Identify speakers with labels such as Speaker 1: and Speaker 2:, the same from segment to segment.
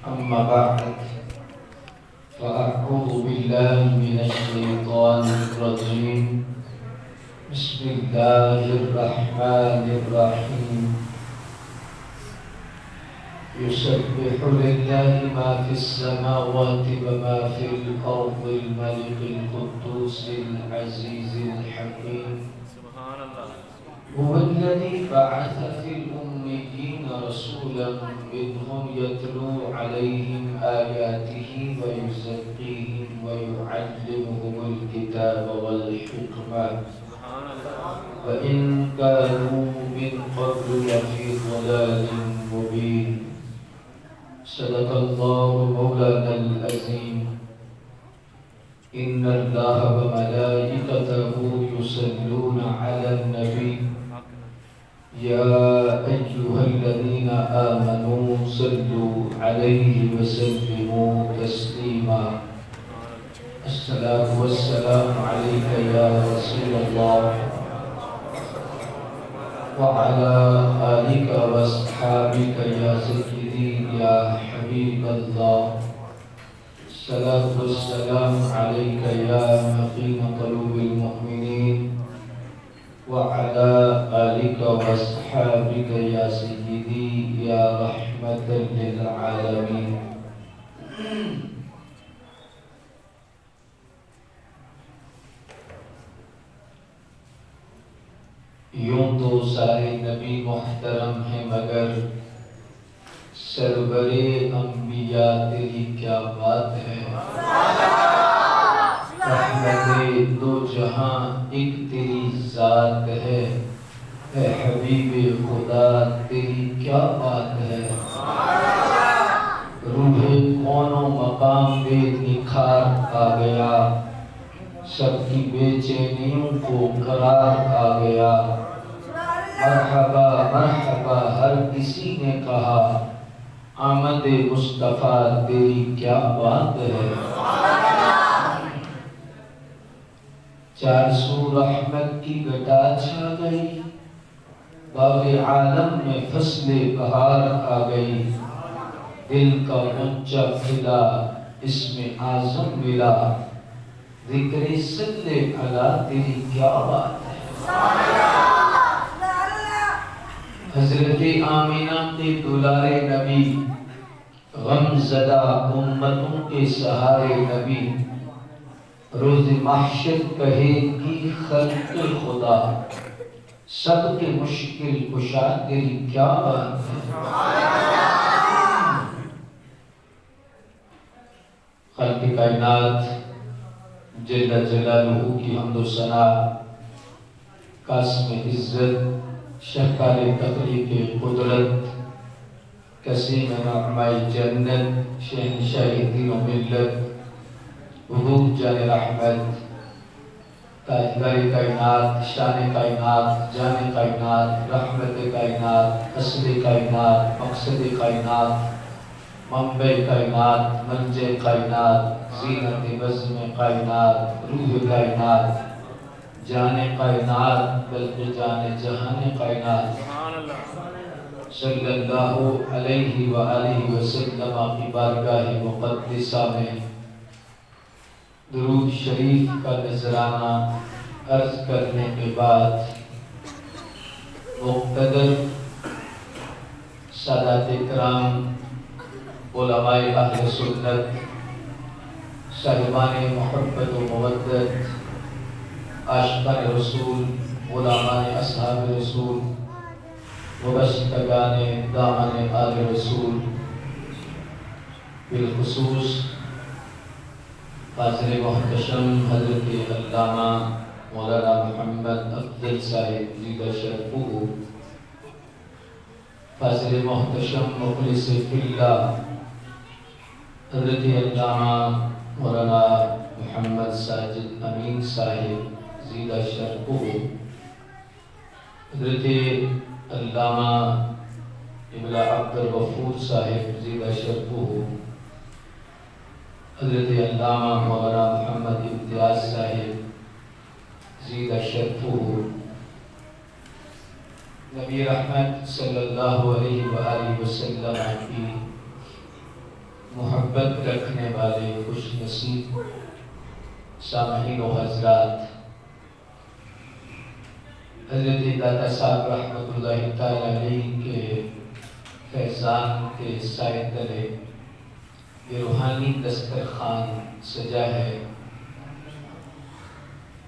Speaker 1: أما بعد فأعوذ بالله من الشيطان الرجيم بسم الله الرحمن الرحيم يسبح لله ما في السماوات وما في الأرض الملك القدوس العزيز الحكيم هو الذي بعث في الأميين رسولا منهم يتلو عليهم آياته ويزكيهم ويعلمهم الكتاب والحكمة وإن كانوا من قبل لفي ضلال مبين. صدق الله مولانا العظيم. إن الله وملائكته يصلون على النبي يا أيها الذين آمنوا صلوا عليه وسلموا تسليما. الصلاة والسلام عليك يا رسول الله وعلى آلك وأصحابك يا سيدي يا حبيب الله. الصلاة والسلام عليك يا مقيم قلوب المؤمنين وعلى آلك وأصحابك يا سيدي يا رحمة للعالمين. یوں تو سارے نبی محترم ہیں مگر سرور انبیاء تیری کیا بات ہے. رحمت دو جہاں ایک تیری ذات ہے. اے حبیب خدا تیری کیا بات ہے. روح کون و مقام پہ نکھار آ گیا. سب کی بے چینیوں کو قرار آ گیا. مرحبا مرحبا ہر کسی نے کہا آمد مصطفیٰ تیری کیا بات ہے. چار سو رحمت کی گھٹا چھا گئی. باغ عالم میں فصل بہار آ گئی. دل کا غنچہ کھلا اسم اعظم ملا. ذکر صلی علی تیری کیا بات ہے. حضرت آمینہ کے دلارے نبی غم زدہ امتوں کے سہارے نبی روز محشر کہے گی خلق خدا سب کے مشکل کشا تیری کیا بات ہے. خلق کائنات جل جلالہ کی حمد و ثنا قاسم عزت شہکار تخلیق قدرت قسیم نعمہ جنت شہنشاہ دین و ملت حبوب جان رحمت تاجدار کائنات شان کائنات جان کائنات رحمت کائنات اصل کائنات مقصد کائنات منبع کائنات منجع کائنات زینت بزم کائنات روح کائنات جان کائنات بلکہ جان جہان کائنات صلی اللہ علیہ وآلہ وسلم کی بارگاہ مقدسہ میں درود شریف کا نذرانہ عرض کرنے کے بعد مقتدر سادات اکرام علماء اہل سنت صاحبان محبت و مودت عاشقان رسول غلامان اصحاب رسول مبشرگان دامن آل رسول بالخصوص حاضر محتشم حضرت علامہ مولانا محمد افضل صاحب زیدہ شرفہ حاضر محتشم مخلص فی اللہ حضرت علامہ مولانا محمد ساجد امین صاحب زیدہ شرفہ حضرت علامہ ابن عبد الغفور صاحب زیدہ شرفہ حضرت علامہ مولانا محمد امتیاز صاحب زیدہ شرفہ نبی رحمت صلی اللہ علیہ وآلہ وسلم کی محبت رکھنے والے خوش نصیب سامعین و حضرات، حضرت دادا صاحب رحمۃ اللہ تعالی علیہ کے فیضان کے سائے تلے یہ روحانی دسترخوان سجا ہے۔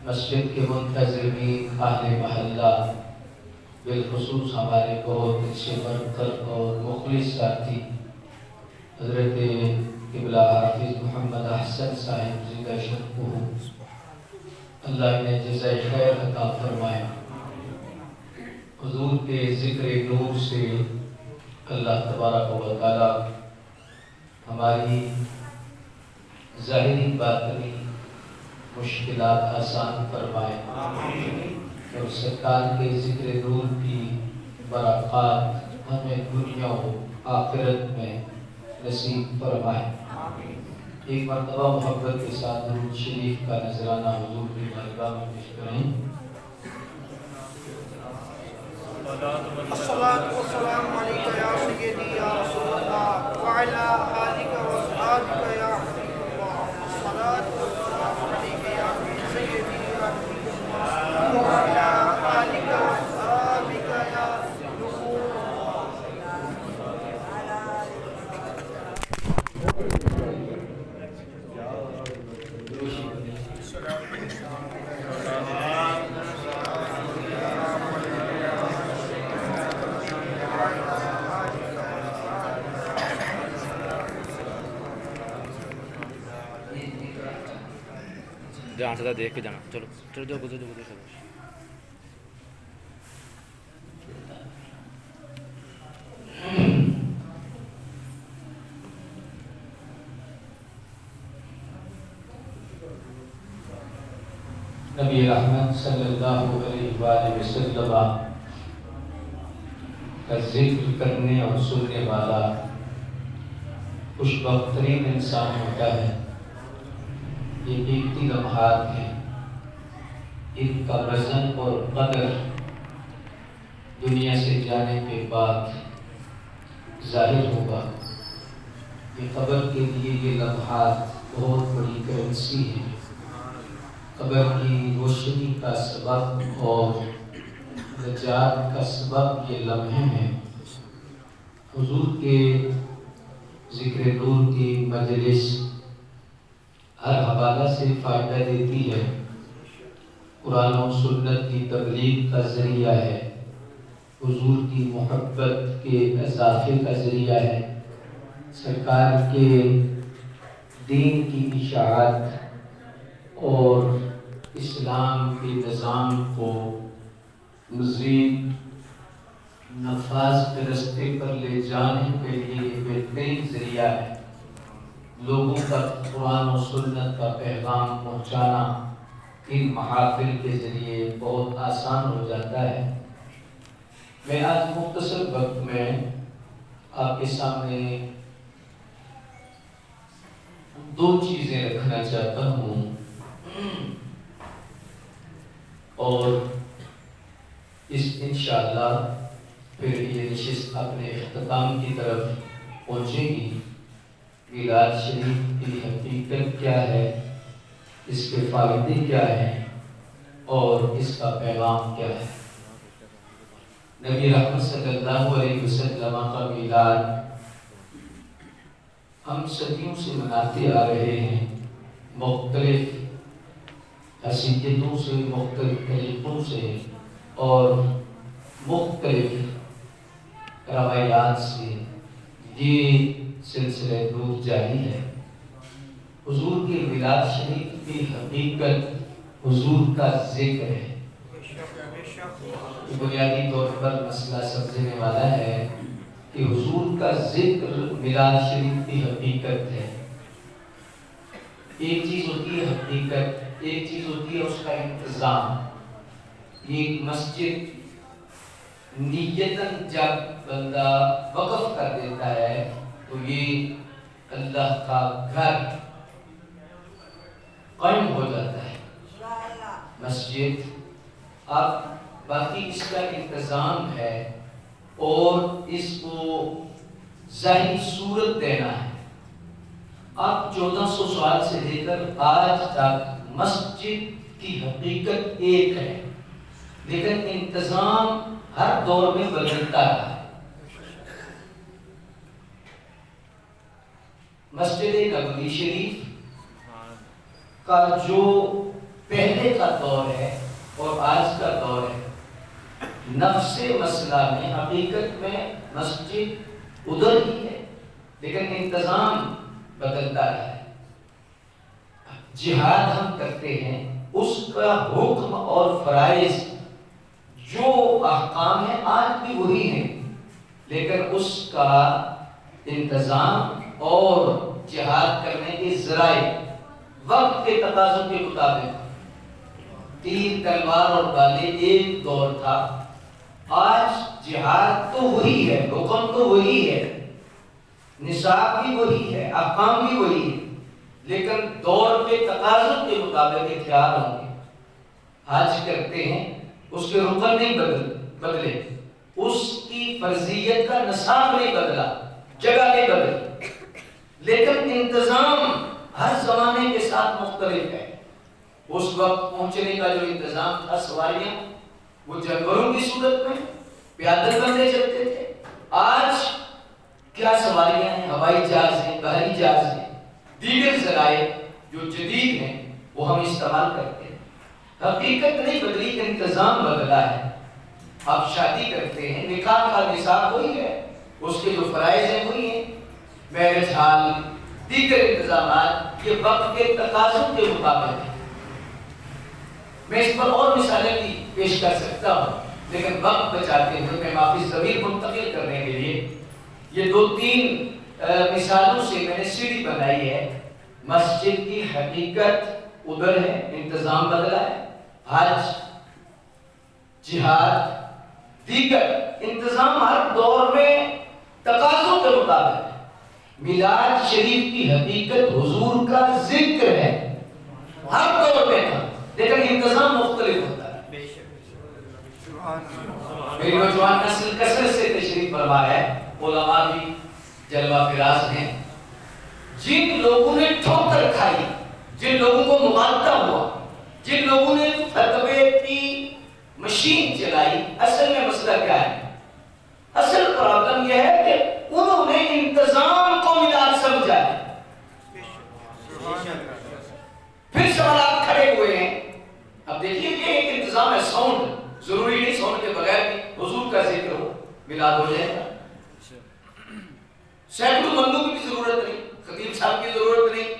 Speaker 1: مسجد کے منتظمین، اہل محلہ، بالخصوص ہمارے بہت اچھے ورکر اور مخلص ساتھی حضرت قبلہ حافظ محمد احسن صاحب زندہ شرف ہو، اللہ نے جزائے خیر عطا فرمائے۔ حضور کے ذکر نور سے اللہ تبارک و تعالی ہماری ظاہری باطنی مشکلات آسان فرمائے اور سرکار کے ذکر نور کی برکات ہمیں دنیا و آخرت میں نصیب فرمائے۔ ایک مرتبہ محبت کے ساتھ درود شریف کا نذرانہ حضور کی بارگاہ میں پیش کریں۔
Speaker 2: الصلاة والسلام علیکہ یا سیدی یا رسول اللہ وعلا آلک و اصحابک یا حبیب اللہ۔ الصلاة والسلام علیکہ یا سیدی یا حبیب اللہ وعلا آلک و اصحابک یا رسول
Speaker 3: جہاں سے دیکھ کے جانا۔ چلو چلو جو گزر جو گزر
Speaker 1: نبی رحمت صلی اللہ علیہ وآلہ وسلم کا ذکر کرنے اور سننے والا خوش بخت ترین انسان ہوتا ہے۔ یہ قیمتی لمحات ہیں، ان کا وزن اور قدر دنیا سے جانے کے بعد ظاہر ہوگا۔ یہ قبر کے لیے یہ لمحات بہت بڑی کرنسی ہے۔ قبر کی روشنی کا سبب اور نجات کا سبب یہ لمحے ہیں۔ حضور کے ذکر نور کی مجلس ہر حوالہ سے فائدہ دیتی ہے، قرآن و سنت کی تبلیغ کا ذریعہ ہے، حضور کی محبت کے اضافے کا ذریعہ ہے، سرکار کے دین کی اشاعت اور اسلام کے نظام کو مزید نفاذ کے رستے پر لے جانے کے لیے ایک بہترین ذریعہ ہے۔ لوگوں تک قرآن و سنت کا پیغام پہنچانا ان محافل کے ذریعے بہت آسان ہو جاتا ہے۔ میں آج مختصر وقت میں آپ کے سامنے دو چیزیں رکھنا چاہتا ہوں اور اس انشاءاللہ پھر یہ نشست اپنے اختتام کی طرف پہنچے گی۔ میلاد شریف کی حقیقت کیا ہے، اس کے فائدے کیا ہیں اور اس کا پیغام کیا ہے۔ نبی رحمت صلی اللہ علیہ وسلم کا میلاد ہم صدیوں سے مناتے آ رہے ہیں، مختلف حیثیتوں سے، مختلف طریقوں سے اور مختلف روایات سے یہ سلسلہ دور جاری ہے۔ حضور کے میلاد شریف کی حقیقت حضور کا ذکر ہے۔ بنیادی طور پر مسئلہ سمجھنے والا ہے کہ حضور کا ذکر میلاد شریف کی حقیقت ہے۔ ایک چیز ہوتی ہے حقیقت، ایک چیز ہوتی ہے اس کا انتظام۔ یہ مسجد نیتاً جب بندہ وقف کر دیتا ہے تو یہ اللہ کا گھر قائم ہو جاتا ہے مسجد۔ اب باقی اس کا انتظام ہے اور اس کو ظاہری صورت دینا ہے۔ آپ 1400 سال سے لے کر آج تک مسجد کی حقیقت ایک ہے، لیکن انتظام ہر دور میں بدلتا رہا ہے۔ مسجد نبوی شریف کا جو پہلے کا دور ہے اور آج کا دور ہے، نفس مسئلہ میں حقیقت میں مسجد ادھر ہی ہے، لیکن انتظام بدلتا رہا ہے۔ جہاد ہم کرتے ہیں، اس کا حکم اور فرائض جو احکام ہیں آج بھی وہی ہیں، لیکن اس کا انتظام اور جہاد کرنے کے ذرائع وقت کے تقاضوں کے مطابق، تیر تلوار اور بالے ایک دور تھا، آج جہاد تو وہی ہے، حکم تو وہی ہے، نصاب بھی وہی ہے، احکام بھی وہی ہے، لیکن دور کے تقاضوں کے مطابق اختیار ہوں گے۔ حج کرتے ہیں، اس کے رکن نہیں بدلے، اس کی فرضیت کا نصاب نہیں بدلا، جگہ نہیں بدلی، لیکن انتظام ہر زمانے کے ساتھ مختلف ہے۔ اس وقت پہنچنے کا جو انتظام تھا، سواریاں وہ جانوروں کی صورت میں پیادل بندے چلتے تھے، آج کیا سواریاں ہیں، ہوائی جہاز ہیں، بحری جہاز ہیں، دیگر ذرائع جو جدید ہیں وہ ہم استعمال کرتے ہیں۔ حقیقت نہیں بدلی، انتظام بدلا ہے۔ آپ شادی کرتے ہیں، نکاح کا نصاب وہی ہے، اس کے جو فرائض ہیں وہی ہیں، میرج ہال، دیگر انتظامات یہ وقت کے تقاضوں کے مطابق ہیں۔ میں اس پر اور مثالیں بھی پیش کر سکتا ہوں، لیکن وقت بچاتے ہوئے میں معافی ضمیر منتقل کرنے کے لیے یہ 2-3 مثالوں سے میں نے سیڑھی بنائی ہے۔ مسجد کی حقیقت ادھر ہے، انتظام بدلا ہے، حج، جہاد، دیگر انتظام ہر دور میں تقاضوں کے مطابق ہے۔ میلاد شریف کی حقیقت حضور کا ذکر ہے، ہر دور میں تھا، لیکن انتظام مختلف ہوتا ہے۔ میری نوجوان نسل کثرت سے تشریف فرما ہے، علماء بھی جلوہ فراز ہیں، جن لوگوں نے ٹھوکر کھائی، جن لوگوں کو مغالطہ ہوا، جن لوگوں نے فتوے کی مشین چلائی، اصل میں مسئلہ کیا ہے؟ اصل پرابلم یہ ہے کہ انہوں نے انتظام کو میلاد سمجھا ہے۔ پھر سوالات کھڑے ہوئے ہیں، اب دیکھیے یہ ایک انتظام ہے، ساؤنڈ ضروری نہیں ساؤنڈ کے بغیر بھی حضور کا ذکر ہو، میلاد ہو جائے گا۔ سینکڑوں بندوں کی بھی ضرورت نہیں، خطیب صاحب کی ضرورت نہیں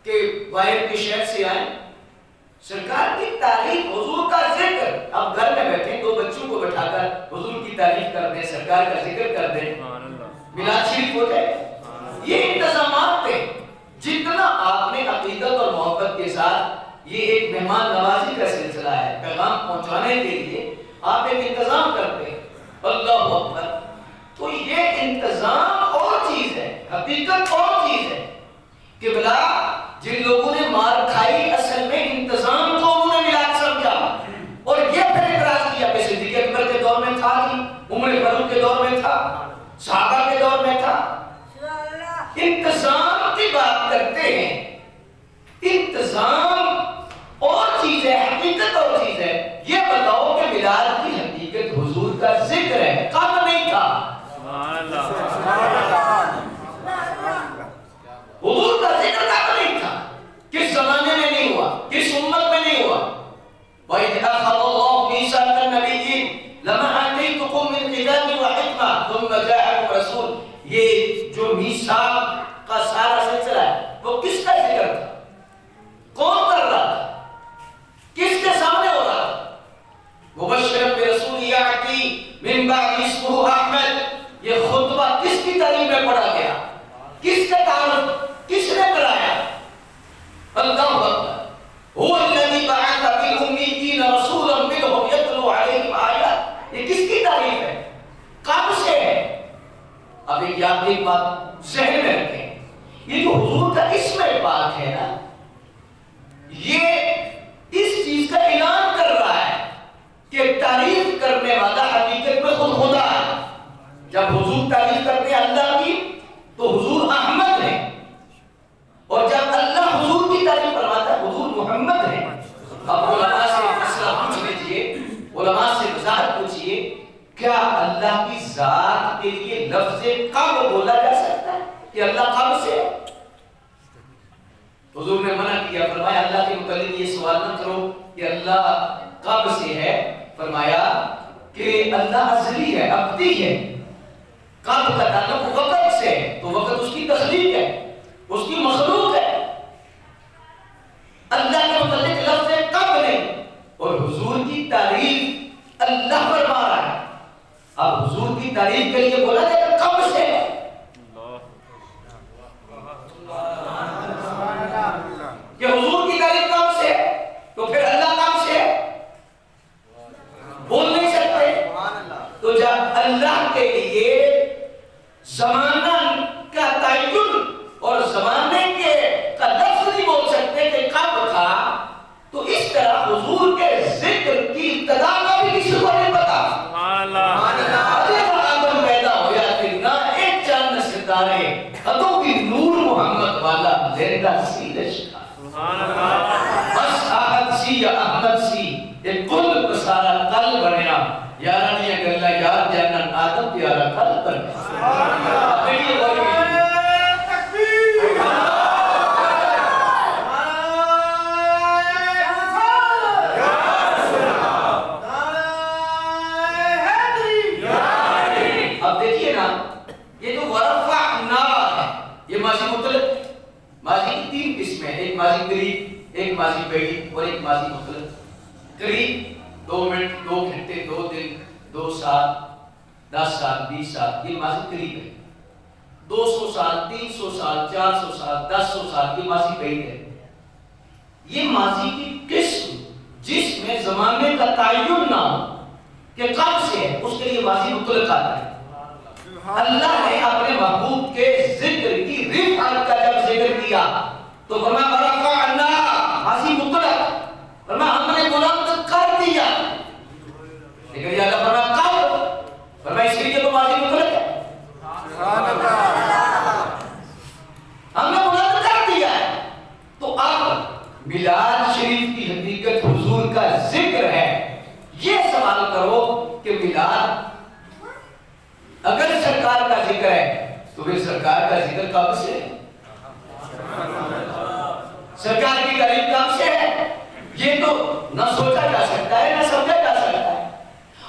Speaker 1: کہ باہر کے شہر سے آئیں، سرکار کی تعریف، حضور کا ذکر۔ اب گھر میں بیٹھے 2 بچوں کو بٹھا کر حضور کی تعریف کر دیں، سرکار کا ذکر کر دیں، میلاد شریف ہو جائے۔ یہ انتظامات تھے، جتنا آپ نے عقیدت اور محبت کے ساتھ، یہ ایک مہمان نوازی کا سلسلہ ہے، پیغام پہنچانے کے لیے آپ ایک انتظام کرتے ہیں، اللہ اکبر۔ تو یہ انتظام اور چیز ہے، حقیقت اور چیز ہے کہ بلا جن لوگوں نے مار کھائی، اصل میں انتظام کو انہوں نے میلاد سمجھا، اور یہ پھر اعتراض کیا کہ صدیق اکبر کے دور میں تھا، عمر فاروق کے دور میں تھا، صحابہ کے دور میں تھا۔ انتظام کی بات کرتے ہیں، انتظام اور چیز ہے، حقیقت اور چیز ہے۔ یہ بتاؤ کہ میلاد کی حقیقت حضور کا ذکر ہے، کب نہیں تھا؟ حضور کا ذکر کب نہیں تھا؟ کس زمانے میں نہیں ہوا؟ کس امت میں نہیں ہوا؟ وَإِذْ أَخَذَ اللَّهُ مِيثَاقَ النَّبِيِّينَ لَمَا آتَيْتُكُم مِّن كِتَابٍ وَحِكْمَةٍ ثُمَّ جَاءَكُمْ رَسُولٌ، یہ جو میثاق کا سارا سلسلہ ہے وہ کس کا ذکر تھا؟ کون کر رہا تھا؟ کس کے سامنے ہو رہا تھا؟ مبشرا برسول یأتی من بعد اسمہ احمد، یہ خطبہ کس کی تعلیم میں پڑھا گیا؟ کس کا تعارف کس نے کرایا؟ اللہ اکبر۔ هو الذی بعث فی الامیین رسولا منہم یتلو علیہم آیات، یہ کس کی تعریف ہے؟ کب سے ہے؟ اب ایک یاد ایک بات ذہن میں رکھیں، یہ جو حضور کا اسم پاک ہے نا، یہ اس چیز کا اعلان کر رہا ہے کہ تعریف کرنے والا حقیقت میں خود خدا ہے۔ جب حضور تعریف کرتے ہیں اللہ کی تو حضور احمد ہیں، کہ اللہ کب سے؟ حضور نے منع کیا، فرمایا اللہ کے متعلق یہ سوال نہ کرو کہ اللہ کب سے ہے، فرمایا کہ اللہ ازلی ہے، ابدی ہے، کب کا تعلق وقت سے ہے، تو وقت اس کی تخلیق ہے، اس کی مخلوق ہے، اللہ کے متعلق لفظ ہے کب نہیں، اور حضور کی تعریف اللہ فرما رہا ہے، اب حضور کی تعریف کے لیے بولا جائے کہ کب سے ہے، کہ حضور کی تعریف کب سے ہے، تو پھر اللہ کب سے ہے بول نہیں سکتے، تو جب اللہ کے لیے زمانہ کا تعین اور زمانے کے کا لفظ نہیں بول سکتے کہ کب تھا، تو اس طرح حضور کے ذکر کی ابتدا کا بھی کسی کو نہیں پتا، آدم پیدا ہوا کہ نہ ایک چاند ستارے حدوں کی نور محمد والا زندہ سی لشکا، بس آہد سی یا احمد سی ایک کل پسارا کل بنیا، یارانی اگلا یار جانن آدم پیارا کل بنیا، دیکھئے اور اب دیکھئے نا، یہ جو ورفعنا ہے یہ ماضی مطلق، ماضی کی تین قسمیں، ایک ماضی قریب، ایک ماضی بعید اور ایک ماضی مطلق۔ قریب 2 منٹ، 2 گھنٹے، 2 دن، 2 سال، 10 سال، 20 سال، یہ ماضی قریب ہے۔ 200 سال، 300 سال، 400 سال، 1000 سال، یہ ماضی بعید ہے۔ یہ ماضی کی قسم جس میں زمانے کا تعین نہ ہو کہ کب سے ہے، اس کے لیے ماضی مطلق آتا ہے۔ اللہ نے اپنے محبوب کے ذکر کی رفعت کا جب ذکر کیا تو فرمایا ورفعنا، ماضی مطلق، فرمایا ہم نے بلند کر دیا، لیکن یہ اللہ فرمایا کب، فرمایا اس لیے تو ماضی مطلق ہے، ہم نے بلند کر دیا ہے۔ تو اب میلاد شریف کی حقیقت حضور کا ذکر ہے، یہ سوال کرو کہ میلاد اگر سرکار کا ذکر ہے تو پھر سرکار کا ذکر کب سے ہے، سرکار کی تعریف کب سے ہے، یہ تو نہ سوچا جا سکتا ہے نہ سمجھا جا سکتا ہے۔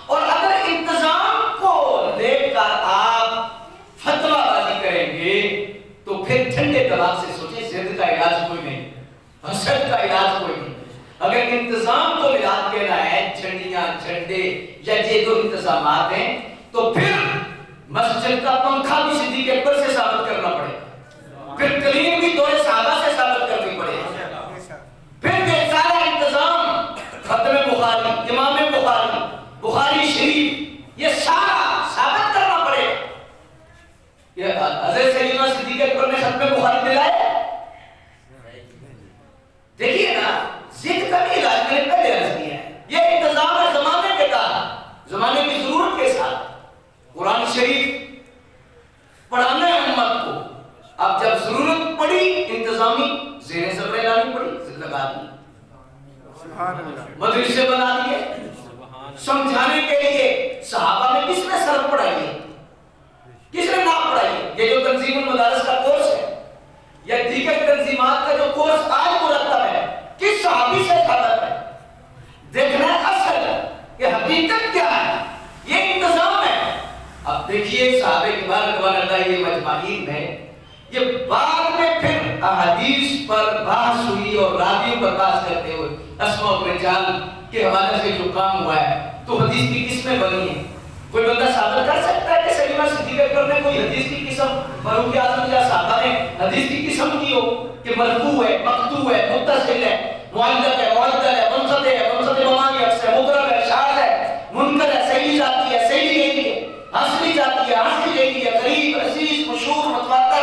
Speaker 1: اور اگر انتظام کو لے کر آپ فتویٰ بازی کریں گے تو پھر ٹھنڈے دماغ سے سوچیں ضد کا علاج کوئی نہیں، حسد کا علاج کوئی نہیں۔ اگر انتظام کو میلاد کہنا ہے، جھنڈیاں، جھنڈے یا یہ جو انتظامات ہیں، تو پھر مسجد کا پنکھا بھی صدیق اکبر سے ثابت کرنا پڑے گا، پھر کلیم بھی دور صحابہ سے ثابت کرنی پڑے گا، پھر یہ سارا انتظام ختم بخاری، امام بخاری، بخاری شریف، یہ سارا ثابت کرنا پڑے گا۔ یہ حضرت سیدنا صدیق اکبر نے ختم بخاری دلائے، دیکھیے نا، ذکر کا بھی علاج میں نے پہلے عرض کیا ہے، یہ انتظام ہے زمانے کے ساتھ، زمانے کی ضرورت کے ساتھ۔ قرآن شریف پڑھانا ہے امت کو، اب جب ضرورت پڑی انتظامی زیر زبریں لانی پڑی، لگا دی، مدرسے بنا دیے، سمجھانے کے لیے صحابہ نے کس نے سرف پڑھائی ہے، کس نے نام پڑھائی ہے؟ یہ جو تنظیم المدارس کا کورس ہے یا دیگر تنظیمات کا جو کورس آج مرتب ہے، کس صحابی سے ثابت ہے؟ دیکھنا ہے اصل کہ حقیقت کیا ہے، یہ انتظام ہے۔ اب دیکھیے صحابہ کرام رضوان اللہ یہ مجمعین میں یہ بعد میں پھر احادیث پر بحث ہوئی اور راویوں پر بحث کرتے ہوئے اسماء و رجال کے حوالے سے جو کام ہوا ہے تو حدیث کی قسمیں بنی ہیں۔ کوئی بندہ ثابت کر سکتا ہے کہ سیدنا صدیق اکبر نے کوئی حدیث کی قسم، فاروق اعظم یا صحابہ نے حدیث کی قسم کی ہو کہ مرفوع ہے، مقطوع ہے، متصل ہے، معلق ہے، معدل ہے،